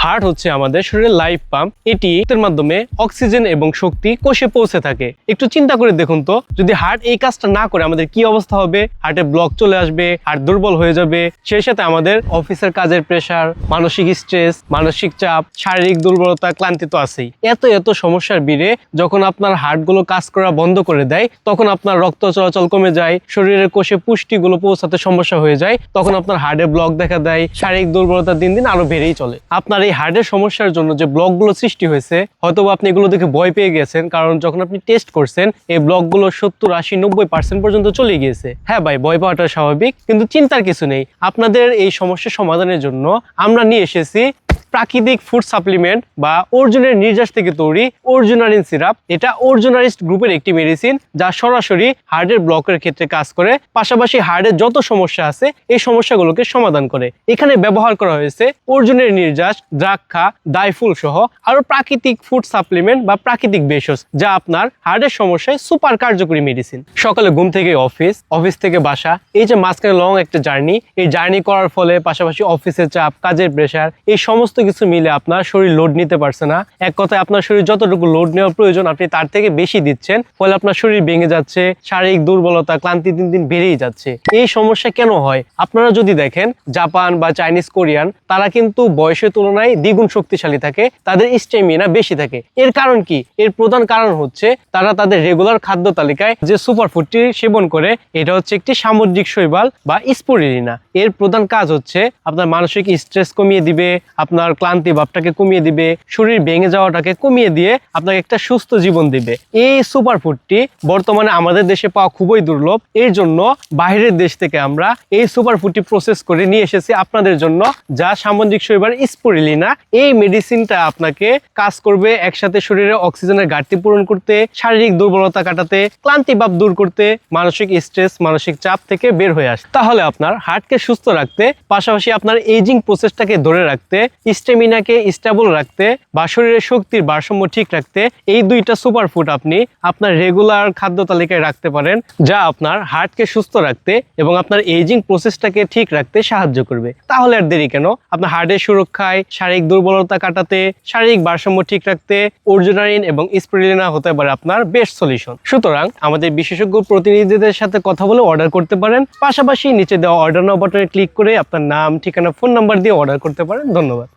Heart হচ্ছে আমাদের শরীরের লাইফ পাম্প। এটি এর মাধ্যমে অক্সিজেন এবং শক্তি কোষে পৌঁছে থাকে। একটু চিন্তা করে দেখুন তো, যদি হার্ট এই কাজটা না করে আমাদের কি অবস্থা হবে। হার্টে ব্লক চলে আসবে, হার্ট দুর্বল হয়ে যাবে। সেই সাথে আমাদের অফিসের কাজের প্রেসার, মানসিক স্ট্রেস, মানসিক চাপ, শারীরিক দুর্বলতা, ক্লান্তি তো আছেই। এত সমস্যার ভিড়ে যখন আপনার হার্ট গুলো কাজ করা বন্ধ করে দেয়, তখন আপনার রক্ত চলাচল কমে যায়, শরীরের কোষে পুষ্টিগুলো পৌঁছাতে সমস্যা হয়ে যায়, তখন আপনার হার্টে ব্লক দেখা দেয়, শারীরিক দুর্বলতা দিন দিন আরো বেড়েই চলে। আপনার এই হার্টের সমস্যার জন্য যে ব্লকগুলো সৃষ্টি হয়েছে, হয়তো আপনি এগুলো দেখে ভয় পেয়ে গেছেন, কারণ যখন আপনি টেস্ট করছেন এই ব্লকগুলো 70, 80, 90% পর্যন্ত চলে গিয়েছে। হ্যাঁ ভাই, ভয় পাওয়াটা স্বাভাবিক, কিন্তু চিন্তার কিছু নেই। আপনাদের এই সমস্যা সমাধানের জন্য আমরা নিয়ে এসেছি প্রাকৃতিক ফুড সাপ্লিমেন্ট বা অর্জুনের নির্যাস থেকে তৈরি অর্জুনারিন সিরাপ। এটা অর্জুনারিস্ট গ্রুপের একটি মেডিসিন, যা সরাসরি হার্টের ব্লকের ক্ষেত্রে কাজ করে, পাশাপাশি হার্টের যত সমস্যা আছে এই সমস্যাগুলোকে সমাধান করে। এখানে ব্যবহার করা হয়েছে অর্জুনের নির্যাস, দ্রাক্ষা, ডাইফুল সহ আরো প্রাকৃতিক ফুড সাপ্লিমেন্ট বা প্রাকৃতিক ভেষজ, যা আপনার হার্টের সমস্যায় সুপার কার্যকরী মেডিসিন। সকালে ঘুম থেকে অফিস থেকে বাসা, এই যে মাঝখানে লং একটা জার্নি, এই জার্নি করার ফলে পাশাপাশি অফিসের চাপ, কাজের প্রেসার, এই সমস্ত কিছু মিলে আপনার শরীর লোড নিতে পারছে না। এক কথায় আপনার শরীর যতটুকু লোড নেওয়ার প্রয়োজন আপনি তার থেকে বেশি দিচ্ছেন, ফলে আপনার শরীর ভেঙে যাচ্ছে, শারীরিক দুর্বলতা, ক্লান্তি দিন দিন বেড়েই যাচ্ছে। এই সমস্যা কেন হয়? আপনারা যদি দেখেন জাপান বা চাইনিজ, কোরিয়ান, তারা কিন্তু বয়সের তুলনায় দ্বিগুণ শক্তিশালী থাকে, তাদের স্ট্যামিনা বেশি থাকে। এর কারণ কি? এর প্রধান কারণ হচ্ছে তারা তাদের রেগুলার খাদ্য তালিকায় যে সুপারফুডটি সেবন করে, এটা হচ্ছে একটি সামুদ্রিক শৈবাল বা স্পিরুলিনা। এর প্রধান কাজ হচ্ছে আপনার মানসিক স্ট্রেস কমিয়ে দিবে, আপনার ক্লান্তি ভাবটাকে কমিয়ে দিবে, শরীর ভেঙে যাওয়াটাকে কমিয়ে দিয়ে আপনাকে একটা সুস্থ জীবন দিবে। এই সুপারফুডটি বর্তমানে আমাদের দেশে পাওয়া খুবই দুর্লভ। এর জন্য বাইরের দেশ থেকে আমরা এই সুপারফুডটি প্রসেস করে নিয়ে এসেছি আপনাদের জন্য, যা সামুদ্রিক শৈবাল স্পিরুলিনা। এই মেডিসিনটা আপনাকে কাজ করবে একসাথে শরীরে অক্সিজেনের ঘাটতি পূরণ করতে, শারীরিক দুর্বলতা কাটাতে, ক্লান্তি ভাব দূর করতে, মানসিক স্ট্রেস, মানসিক চাপ থেকে বের হয়ে আসে। তাহলে আপনার হার্টকে সুস্থ রাখতে, পাশাপাশি আপনার এজিং প্রসেসটাকে ধরে রাখতে, স্ট্যামিনাকে স্টেবল রাখতে বা শরীরের শক্তির ভারসাম্য ঠিক রাখতে, এই দুইটা সুপারফুড আপনি আপনার রেগুলার খাদ্য তালিকায় রাখতে পারেন, যা আপনার হার্টকে সুস্থ রাখতে এবং আপনার এজিং প্রসেসটাকে ঠিক রাখতে সাহায্য করবে। তাহলে আর দেরি কেন? আপনার হার্টের সুরক্ষায়, শারীরিক দুর্বলতা কাটাতে, শারীরিক ভারসাম্য ঠিক রাখতে অর্জুনারিন এবং স্পিরুলিনা হতে পারে আপনার বেস্ট সলিউশন। সুতরাং আমাদের বিশেষজ্ঞ প্রতিনিধিদের সাথে কথা বলে অর্ডার করতে পারেন, পাশাপাশি নিচে দেওয়া অর্ডার নাও বাটনে ক্লিক করে আপনার নাম, ঠিকানা, ফোন নাম্বার দিয়ে অর্ডার করতে পারেন। ধন্যবাদ।